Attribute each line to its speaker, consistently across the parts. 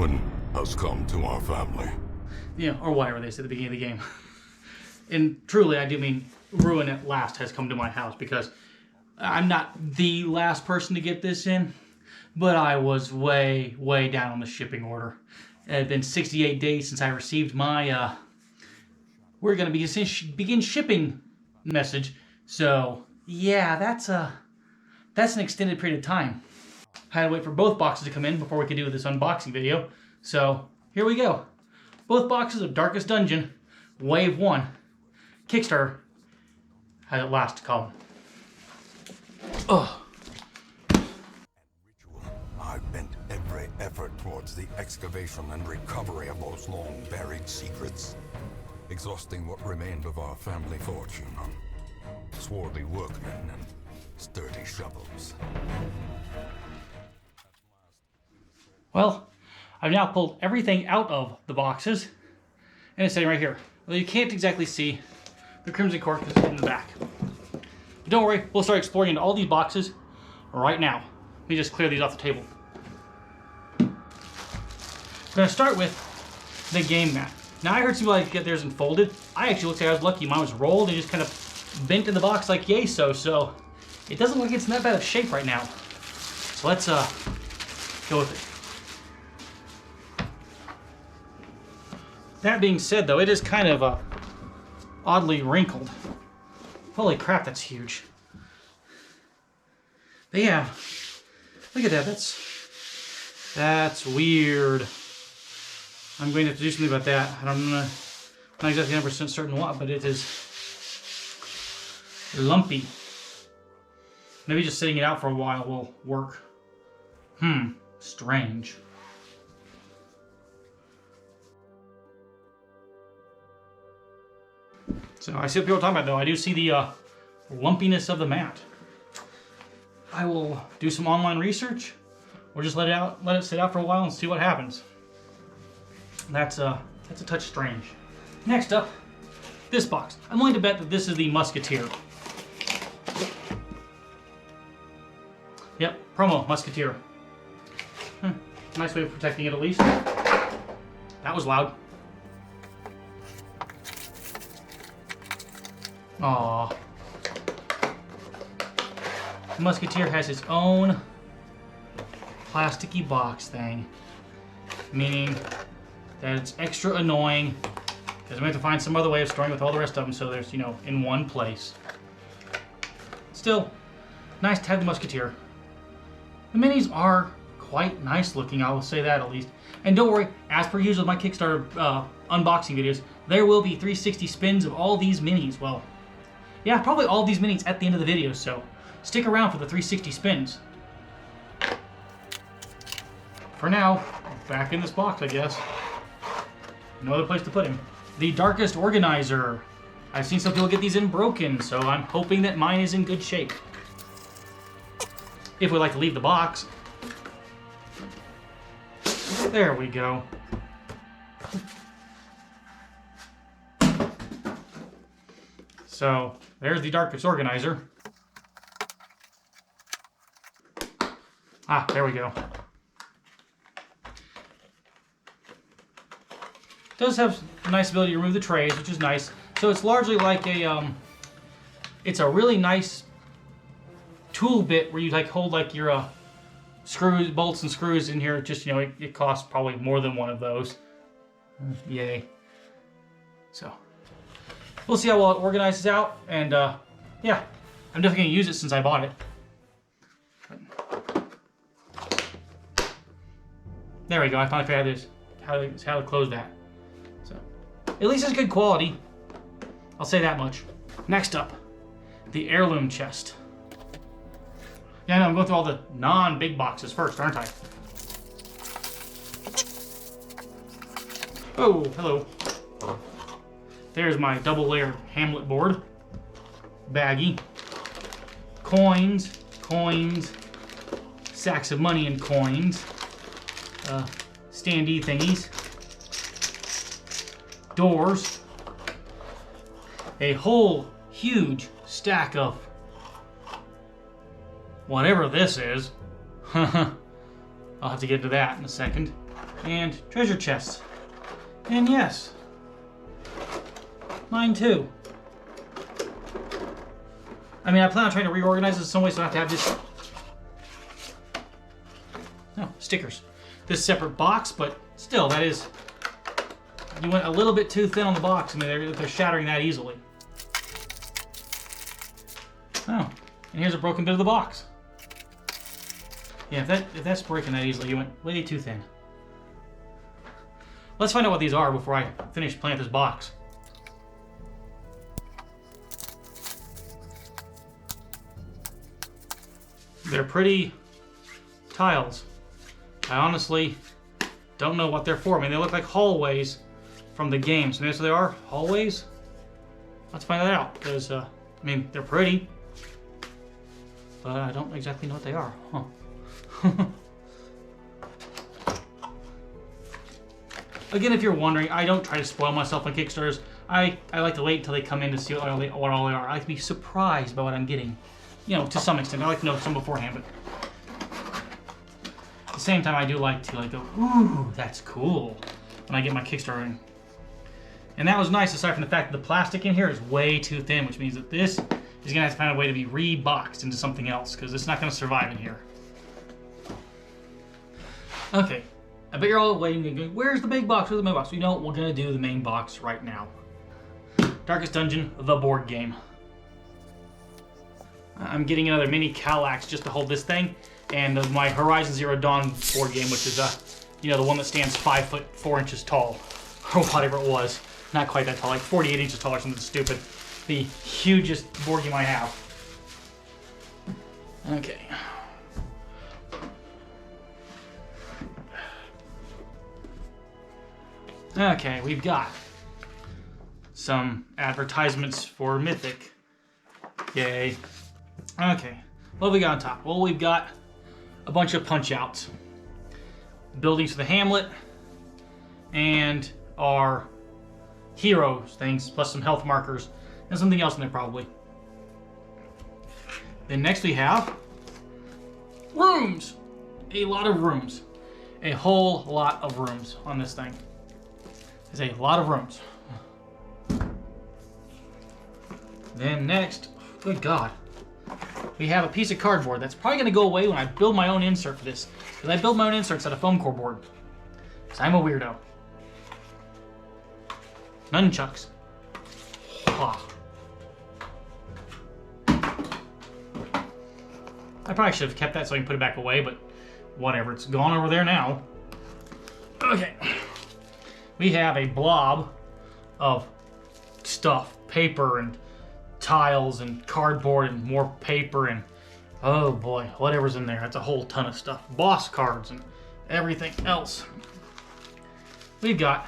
Speaker 1: Ruin has come to our family.
Speaker 2: Yeah, or whatever they said at the beginning of the game. And truly, I do mean ruin at last has come to my house, because I'm not the last person to get this in, but I was way, way down on the shipping order. It had been 68 days since I received my, we're going to begin shipping message. So, yeah, that's an extended period of time. I had to wait for both boxes to come in before we could do this unboxing video. So, here we go. Both boxes of Darkest Dungeon, Wave 1, Kickstarter, has at last come. Ugh.
Speaker 1: I've bent every effort towards the excavation and recovery of those long-buried secrets, exhausting what remained of our family fortune on swarthy workmen and sturdy shovels.
Speaker 2: Well, I've now pulled everything out of the boxes, and it's sitting right here. Although you can't exactly see the crimson cork because it's in the back. But don't worry, we'll start exploring into all these boxes right now. Let me just clear these off the table. I'm going to start with the game mat. Now, I heard some people get theirs unfolded. I actually looked like I was lucky. Mine was rolled and just kind of bent in the box like yay-so. So it doesn't look like it's in that bad of shape right now. So let's go with it. That being said, though, it is kind of oddly wrinkled. Holy crap, that's huge. But yeah, look at that. That's weird. I'm going to have to do something about that. I'm not exactly 100% certain what, but it is lumpy. Maybe just sitting it out for a while will work. Strange. So I see what people are talking about, though. I do see the lumpiness of the mat. I will do some online research, or just let it sit out for a while and see what happens. That's a touch strange. Next up, this box. I'm willing to bet that this is the Musketeer. Yep, promo Musketeer. Nice way of protecting it, at least. That was loud. Aww. The Musketeer has its own plasticky box thing, meaning that it's extra annoying because we have to find some other way of storing with all the rest of them, so there's, in one place. Still, nice to have the Musketeer. The minis are quite nice looking, I will say that at least. And don't worry, as per usual with my Kickstarter unboxing videos, there will be 360 spins of all these minis. Well, yeah, probably all these minis at the end of the video, so stick around for the 360 spins. For now, back in this box, I guess. No other place to put him. The Darkest Organizer. I've seen some people get these in broken, so I'm hoping that mine is in good shape. If we like to leave the box. There we go. So, there's the Darkest Organizer. Ah, there we go. It does have a nice ability to remove the trays, which is nice. So it's largely like it's a really nice tool bit where you hold your screws, bolts and screws in here. Just, it costs probably more than one of those. Yay. So, we'll see how well it organizes out, and yeah, I'm definitely gonna use it since I bought it. There we go, I finally figured out how to close that. So, at least it's good quality. I'll say that much. Next up, the Heirloom chest. Yeah, I know, I'm going through all the non-big boxes first, aren't I? Oh, hello. There's my double-layered Hamlet board. Baggie. Coins. Sacks of money and coins. Standee thingies. Doors. A whole huge stack of whatever this is. I'll have to get to that in a second. And treasure chests. And yes, mine too. I mean, I plan on trying to reorganize this in some way so I don't have to have this. No, stickers. This separate box, but still, that is. You went a little bit too thin on the box. I mean, they're shattering that easily. Oh, and here's a broken bit of the box. Yeah, if that's breaking that easily, you went way too thin. Let's find out what these are before I finish playing with this box. They're pretty tiles. I honestly don't know what they're for. I mean, they look like hallways from the game. So maybe they are hallways? Let's find that out. Because, I mean, they're pretty. But I don't exactly know what they are. Huh. Again, if you're wondering, I don't try to spoil myself on Kickstarters. I like to wait until they come in to see what all they are. I like to be surprised by what I'm getting. You know, to some extent. I like to know some beforehand, but at the same time, I do like to go, ooh, that's cool, when I get my Kickstarter in. And that was nice, aside from the fact that the plastic in here is way too thin, which means that this is going to have to find a way to be reboxed into something else, because it's not going to survive in here. Okay, I bet you're all waiting and going, where's the big box? Where's the main box? You know, we're going to do the main box right now. Darkest Dungeon, the board game. I'm getting another mini Kallax just to hold this thing, and my Horizon Zero Dawn board game, which is you know, the one that stands 5 foot 4 inches tall, or whatever it was. Not quite that tall, like 48 inches tall or something stupid. The hugest board game I have. Okay. Okay, we've got some advertisements for Mythic. Yay. Okay, what have we got on top? Well, we've got a bunch of punch-outs. Buildings for the hamlet, and our heroes things, plus some health markers, and something else in there probably. Then next we have rooms. A lot of rooms. A whole lot of rooms on this thing. There's a lot of rooms. Then next, good God, we have a piece of cardboard that's probably going to go away when I build my own insert for this. Because I build my own inserts out of foam core board. Because I'm a weirdo. Nunchucks. Ah. I probably should have kept that so I can put it back away, but whatever. It's gone over there now. Okay. We have a blob of stuff. Paper and tiles and cardboard and more paper and oh boy, whatever's in there. That's a whole ton of stuff. Boss cards and everything else. We've got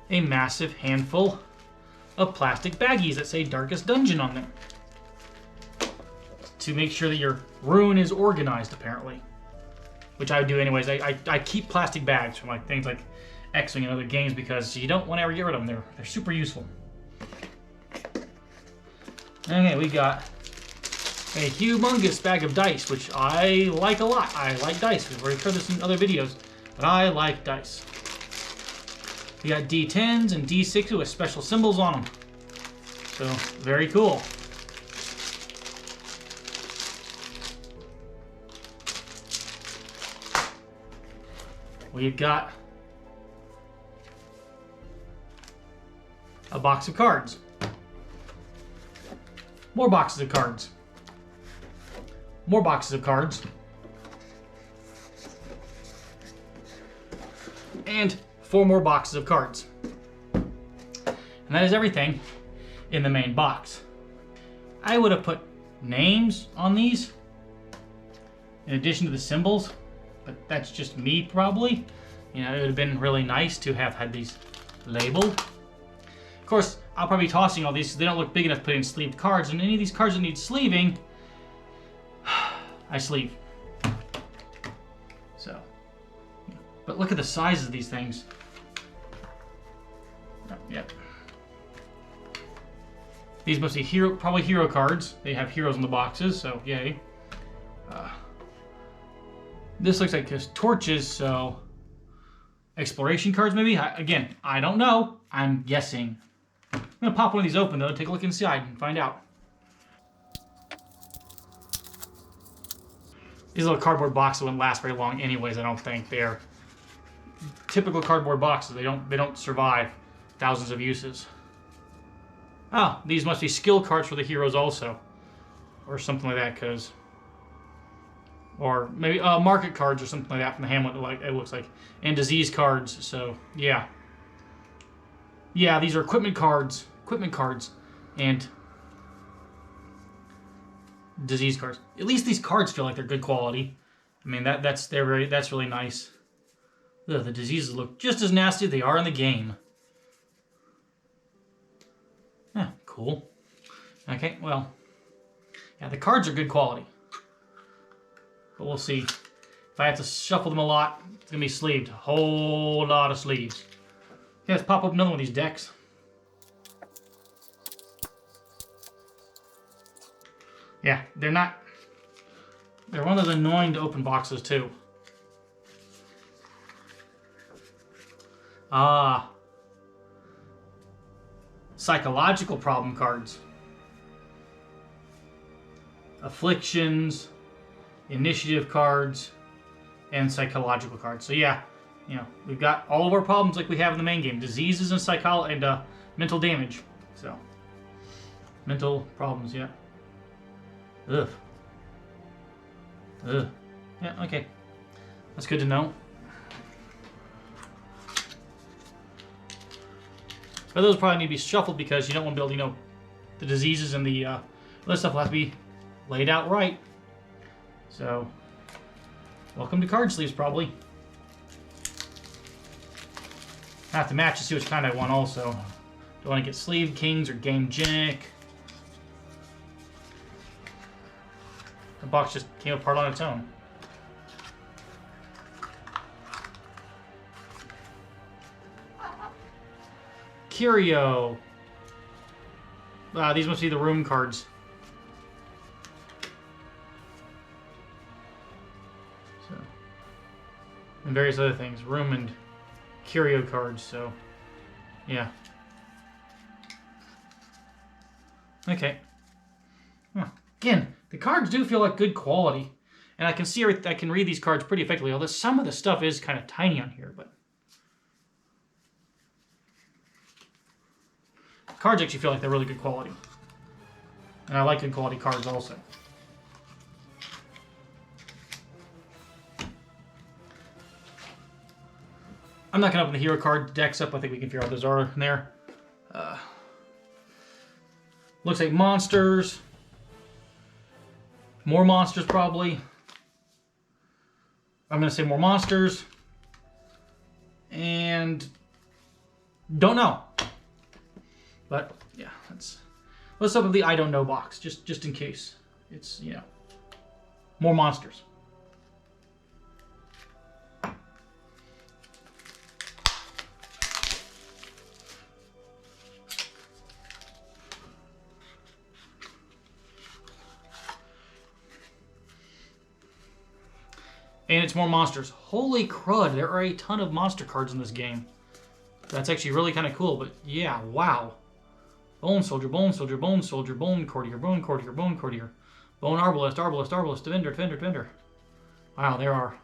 Speaker 2: a massive handful of plastic baggies that say Darkest Dungeon on them. To make sure that your room is organized, apparently. Which I would do anyways. I keep plastic bags for like things like X-Wing and other games because you don't want to ever get rid of them. They're super useful. Okay, we got a humongous bag of dice, which I like a lot. I like dice. We've already covered this in other videos, but I like dice. We got D10s and D6s with special symbols on them. So, very cool. We've got a box of cards. More boxes of cards. More boxes of cards. And 4 more boxes of cards. And that is everything in the main box. I would have put names on these in addition to the symbols, but that's just me probably. You know, it would have been really nice to have had these labeled. Of course, I'll probably be tossing all these because they don't look big enough to put in sleeved cards, and any of these cards that need sleeving, I sleeve. So, but look at the size of these things. Yep. These must be probably hero cards. They have heroes in the boxes, so yay. This looks like just torches, so Exploration cards, maybe? Again, I don't know. I'm guessing. I'm going to pop one of these open, though, take a look inside and find out. These little cardboard boxes wouldn't last very long anyways, I don't think. They're typical cardboard boxes. They don't survive thousands of uses. Oh, these must be skill cards for the heroes also. Or something like that, because... Or maybe market cards or something like that from the Hamlet, like it looks like. And disease cards, so yeah. Yeah, these are equipment cards. Equipment cards. And disease cards. At least these cards feel like they're good quality. I mean that's really nice. Ugh, the diseases look just as nasty as they are in the game. Yeah, cool. Okay, well. Yeah, the cards are good quality. But we'll see. If I have to shuffle them a lot, it's going to be sleeved. A whole lot of sleeves. Okay, let's pop up another one of these decks. Yeah, they're not... They're one of those annoying to open boxes, too. Ah. Psychological problem cards. Afflictions... Initiative cards, and psychological cards. So yeah, you know, we've got all of our problems like we have in the main game. Diseases and mental damage. So, mental problems, yeah. Ugh. Ugh. Yeah, okay. That's good to know. But those probably need to be shuffled because you don't want to be able to, you know, the diseases and the other stuff will have to be laid out right. So, welcome to card sleeves, probably. I have to match to see which kind I want also. Do I want to get sleeved kings or game Genic? The box just came apart on its own. Curio. These must be the room cards. And various other things. Room and curio cards, so... Yeah. Okay. Huh. Again, the cards do feel like good quality. And I can see I can read these cards pretty effectively, although some of the stuff is kind of tiny on here, but... Cards actually feel like they're really good quality. And I like good quality cards also. I'm not going to open the hero card decks up. I think we can figure out what those are in there. Looks like monsters. More monsters, probably. I'm going to say more monsters. And... Don't know. But, yeah. Let's open the I don't know box, just in case. It's, you know... More monsters. And it's more monsters. Holy crud, there are a ton of monster cards in this game. That's actually really kind of cool, but yeah, wow. Bone Soldier, Bone Soldier, Bone Soldier, Bone Courtier, Bone Courtier, Bone Courtier, Bone Arbalest, Arbalest, Arbalest, Defender, Defender, Defender. Wow, there are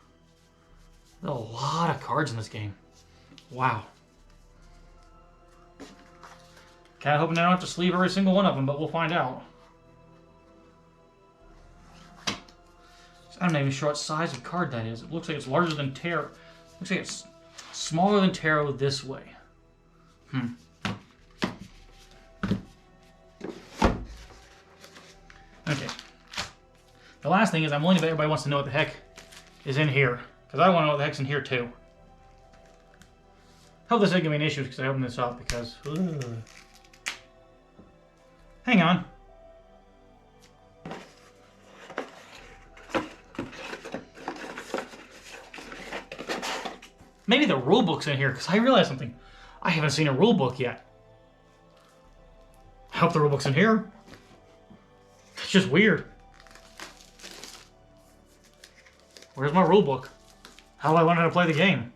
Speaker 2: a lot of cards in this game. Wow. Kind of hoping I don't have to sleeve every single one of them, but we'll find out. I'm not even sure what size of card that is. It looks like it's larger than tarot. Looks like it's smaller than tarot this way. Okay. The last thing is I'm willing to bet everybody wants to know what the heck is in here. Because I want to know what the heck's in here too. Hope this isn't going to be an issue because I opened this up because... Ugh. Hang on. Maybe the rule book's in here, because I realized something. I haven't seen a rule book yet. I hope the rule book's in here. It's just weird. Where's my rule book? How do I learn how to play the game?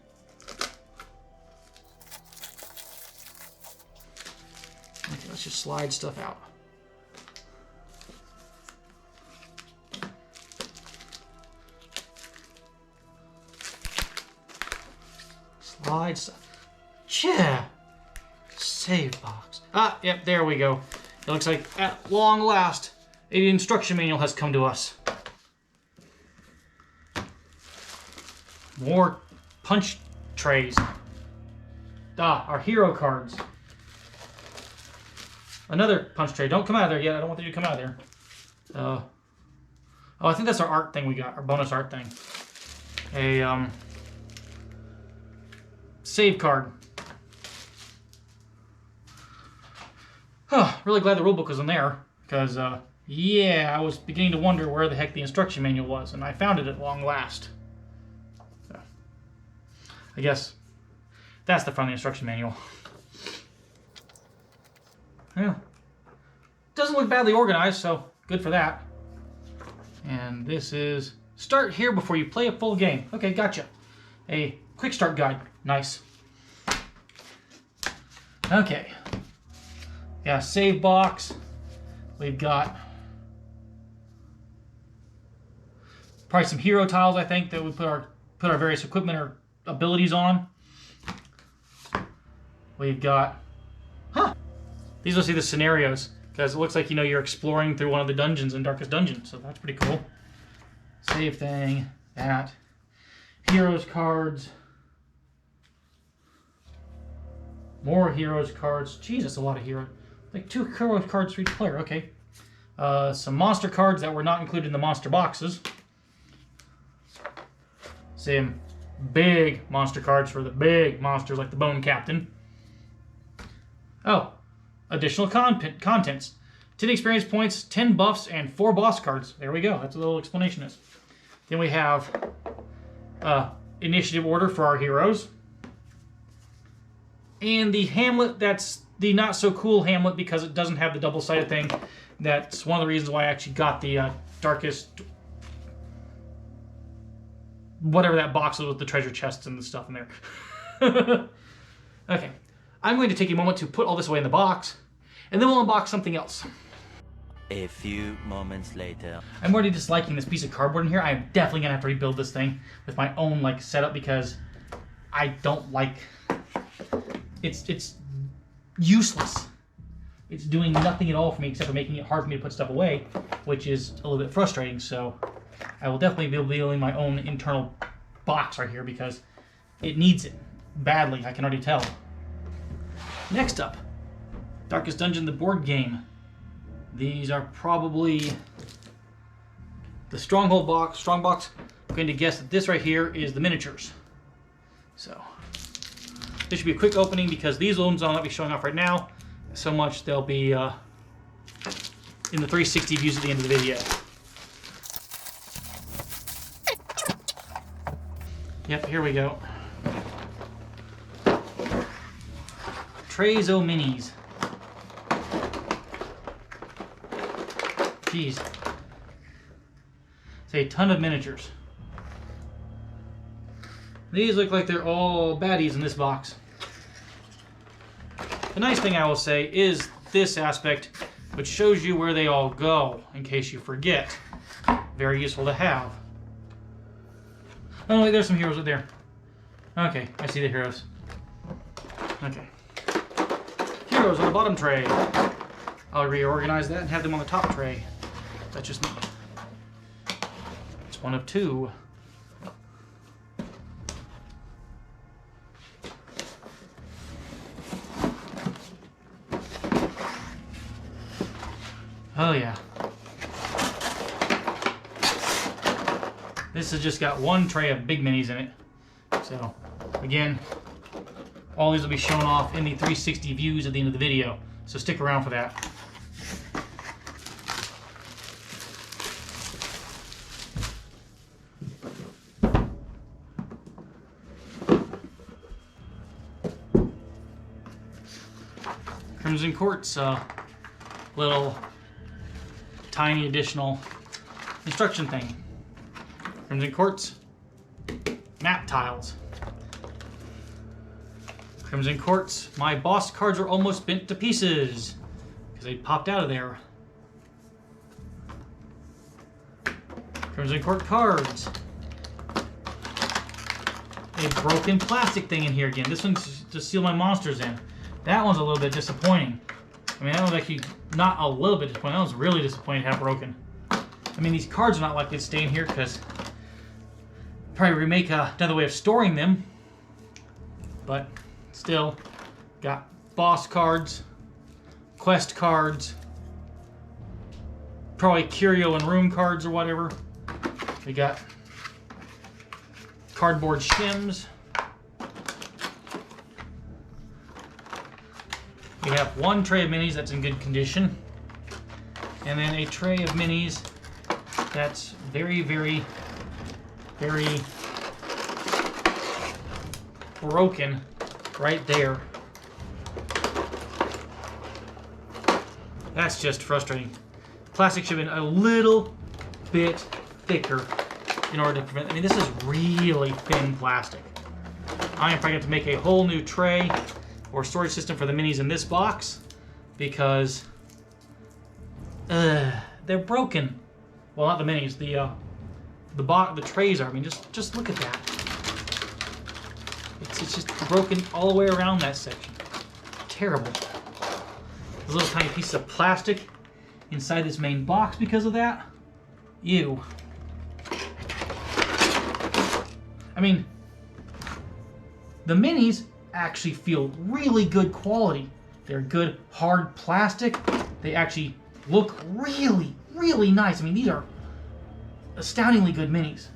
Speaker 2: just slide stuff out. Slide stuff. Yeah. Save box. Ah, yep, there we go. It looks like at long last, an instruction manual has come to us. More punch trays. Ah, our hero cards. Another punch tray. Don't come out of there yet. I don't want you to come out of there. Oh, I think that's our art thing we got. Our bonus art thing. A, save card. Huh, really glad the rulebook was in there. Because, yeah, I was beginning to wonder where the heck the instruction manual was. And I found it at long last. So, I guess that's the front of the instruction manual. Yeah. Doesn't look badly organized, so good for that. And this is start here before you play a full game. Okay, gotcha. A quick start guide. Nice. Okay. Yeah, save box. We've got probably some hero tiles, I think, that we put our various equipment or abilities on. We've got these will see the scenarios, because it looks like, you know, you're exploring through one of the dungeons in Darkest Dungeon, so that's pretty cool. Save thing, that. Heroes cards. More heroes cards. Jesus, a lot of heroes. Like 2 heroes cards for each player, okay. Some monster cards that were not included in the monster boxes. Some big monster cards for the big monsters like the Bone Captain. Oh. Additional contents. 10 experience points, 10 buffs, and 4 boss cards. There we go. That's what the little explanation is. Then we have initiative order for our heroes. And the Hamlet, that's the not so cool Hamlet because it doesn't have the double-sided thing. That's one of the reasons why I actually got the Darkest... whatever that box is with the treasure chests and the stuff in there. Okay. I'm going to take a moment to put all this away in the box, and then we'll unbox something else.
Speaker 3: A few moments later.
Speaker 2: I'm already disliking this piece of cardboard in here. I'm definitely going to have to rebuild this thing with my own like setup because I don't like... It's useless. It's doing nothing at all for me except for making it hard for me to put stuff away, which is a little bit frustrating. So I will definitely be building my own internal box right here because it needs it badly. I can already tell. Next up, Darkest Dungeon, the board game. These are probably the strong box. I'm going to guess that this right here is the miniatures. So this should be a quick opening because these ones I'll not be showing off right now so much they'll be in the 360 views at the end of the video. Yep, here we go. Trays o' minis. Jeez. It's a ton of miniatures. These look like they're all baddies in this box. The nice thing I will say is this aspect, which shows you where they all go, in case you forget. Very useful to have. Oh, wait, there's some heroes right there. Okay, I see the heroes. Okay. Heroes on the bottom tray. I'll reorganize that and have them on the top tray. That's just me. It's one of 2. Oh yeah. This has just got 1 tray of big minis in it. So, again, all these will be shown off in the 360 views at the end of the video. So stick around for that. Crimson Court's little tiny additional instruction thing. Crimson Court's map tiles. Crimson Court's my boss cards are almost bent to pieces. because they popped out of there. Crimson Court cards. A broken plastic thing in here again. This one's to seal my monsters in. That one's a little bit disappointing. I mean, that one's actually not a little bit disappointing. That one's really disappointing to have broken. I mean, these cards are not likely to stay in here because probably remake another way of storing them. But still, got boss cards, quest cards, probably curio and room cards or whatever. We got cardboard shims. We have one tray of minis that's in good condition. And then a tray of minis that's very, very, very broken right there. That's just frustrating. Plastic should have been a little bit thicker in order to prevent. I mean, this is really thin plastic. I am probably going to make a whole new tray or storage system for the minis in this box because they're broken. Well, not the minis. The trays are. I mean, just look at that. It's just broken all the way around that section. Terrible. There's little tiny pieces of plastic inside this main box because of that. Ew. I mean, the minis actually feel really good quality. They're good hard plastic. They actually look really, really nice. I mean, these are astoundingly good minis.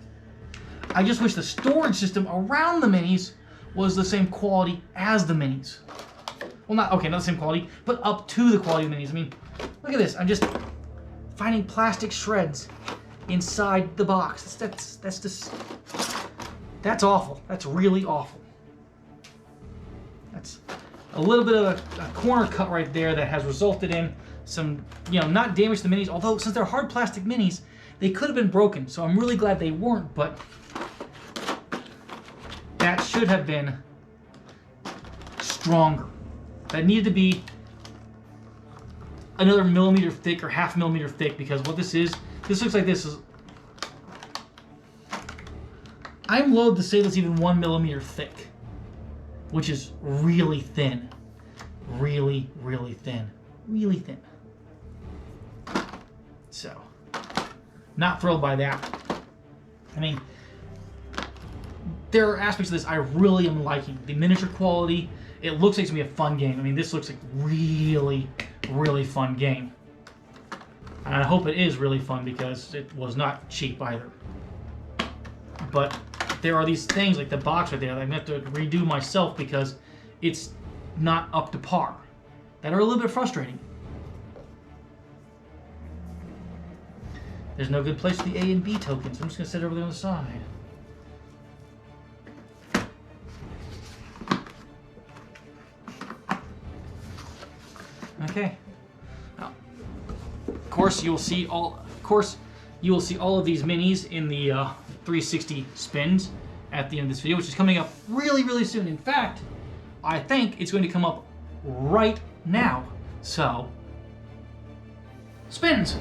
Speaker 2: I just wish the storage system around the minis was the same quality as the minis. Well, not the same quality, but up to the quality of the minis. I mean, look at this. I'm just finding plastic shreds inside the box. That's just... That's awful. That's really awful. That's a little bit of a corner cut right there that has resulted in some, not damage to the minis. Although, since they're hard plastic minis, they could have been broken. So I'm really glad they weren't, but that should have been stronger. That needed to be another millimeter thick or half millimeter thick, because what this looks like this is... I'm loath to say that's even 1 millimeter thick, which is really thin. Really, really thin. Really thin. So, not thrilled by that. I mean, there are aspects of this I really am liking. The miniature quality, it looks like it's going to be a fun game. I mean, this looks like really, really fun game. And I hope it is really fun because it was not cheap either. But there are these things like the box right there that I'm going to have to redo myself because it's not up to par. That are a little bit frustrating. There's no good place for the A and B tokens. I'm just going to sit over there on the side. Okay. Now, of course, you will see all of these minis in the 360 spins at the end of this video, which is coming up really, really soon. In fact, I think it's going to come up right now. So, spins!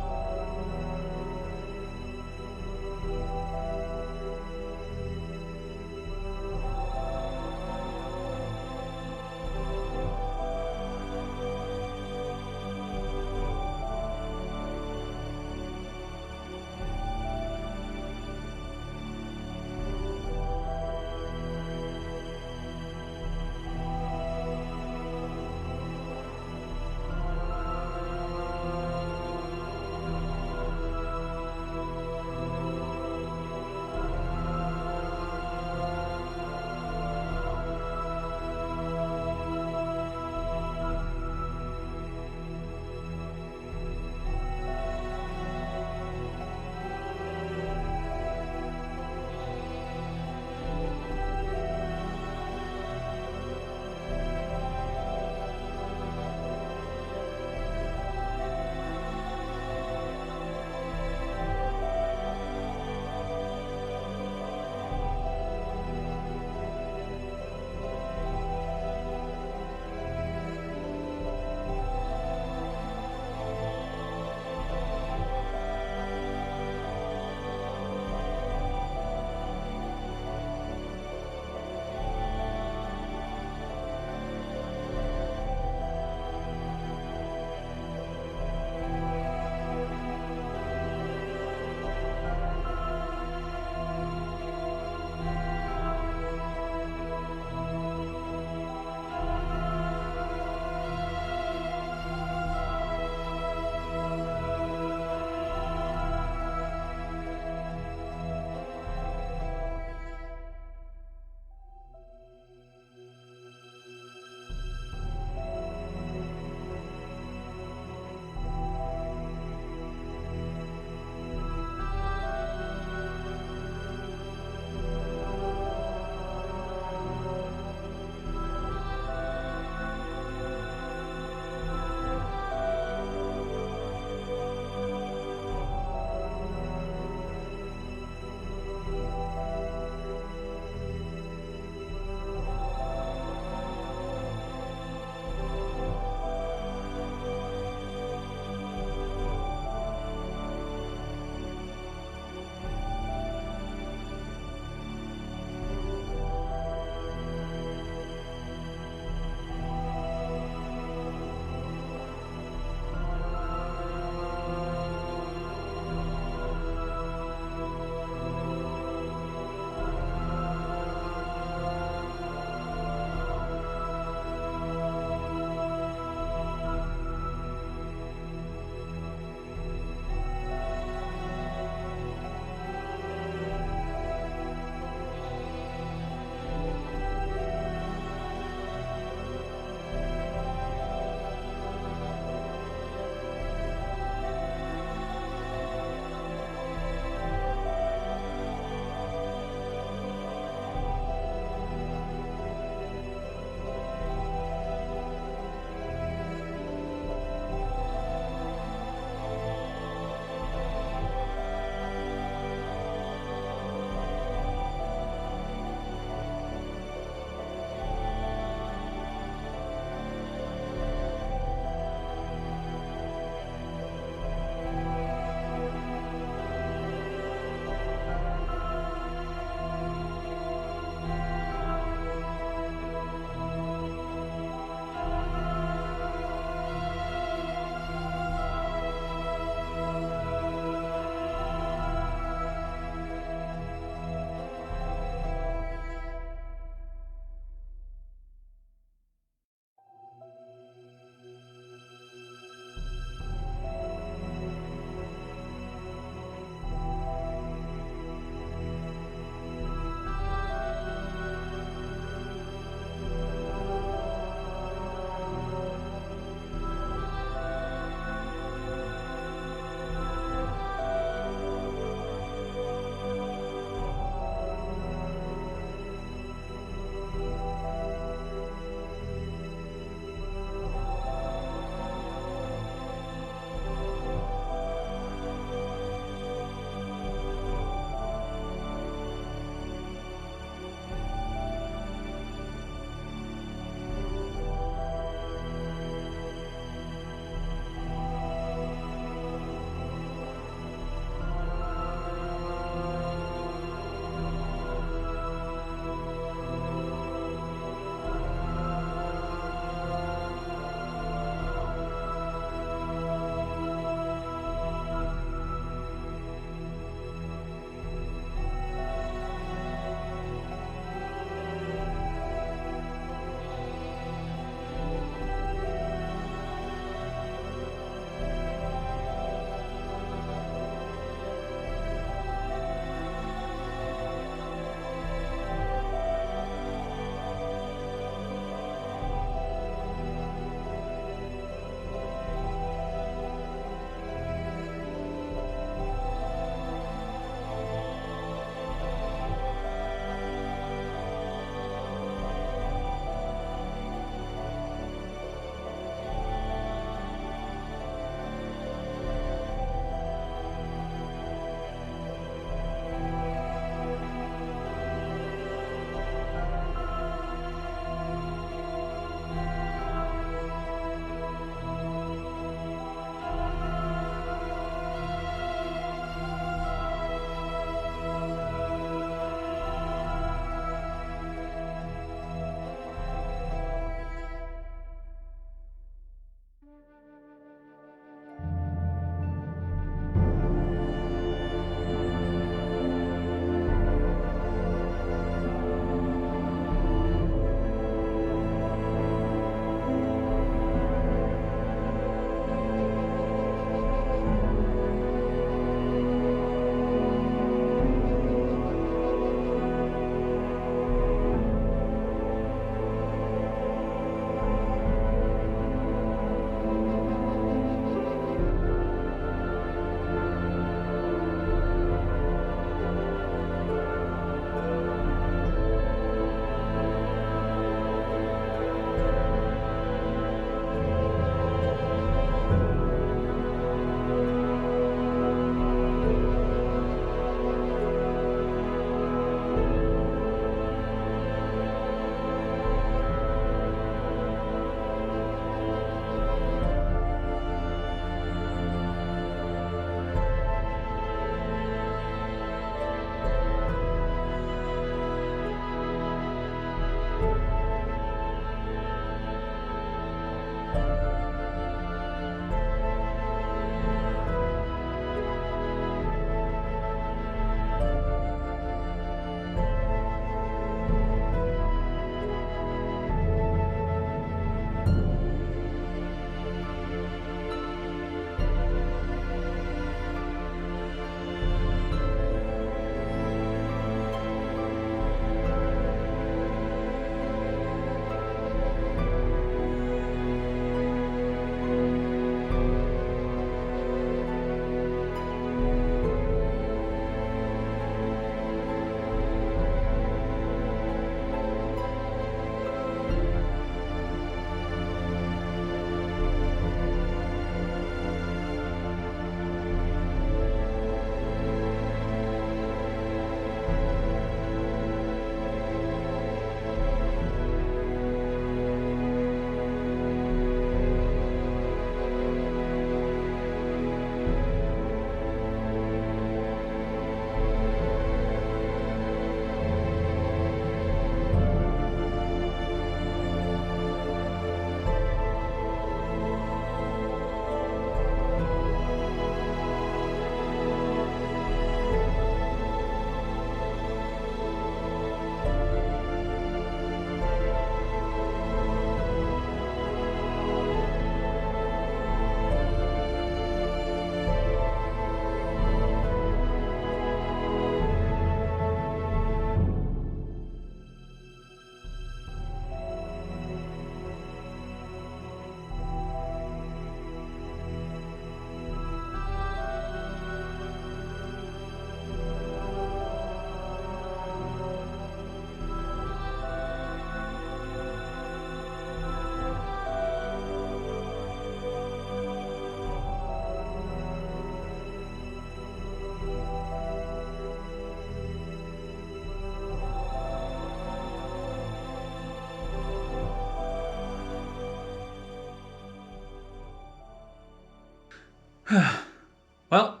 Speaker 2: Well,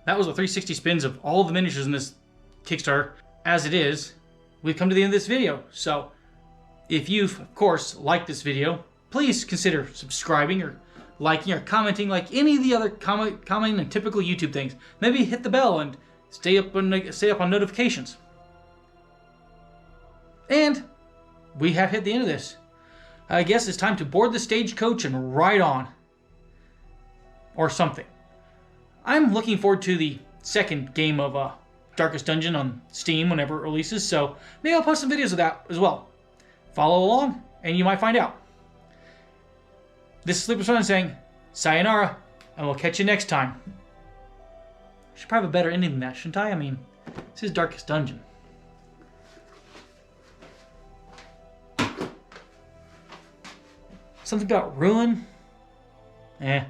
Speaker 2: that was the 360 spins of all the miniatures in this Kickstarter. As it is, we've come to the end of this video. So, if you've, of course, liked this video, please consider subscribing or liking or commenting like any of the other commenting and typical YouTube things. Maybe hit the bell and stay up on notifications. And we have hit the end of this. I guess it's time to board the stagecoach and ride on. Or something. I'm looking forward to the second game of Darkest Dungeon on Steam whenever it releases, so maybe I'll post some videos of that as well. Follow along, and you might find out. This is SleeplessRonin saying, sayonara, and we'll catch you next time. I should probably have a better ending than that, shouldn't I? I mean, this is Darkest Dungeon. Something about ruin? Eh.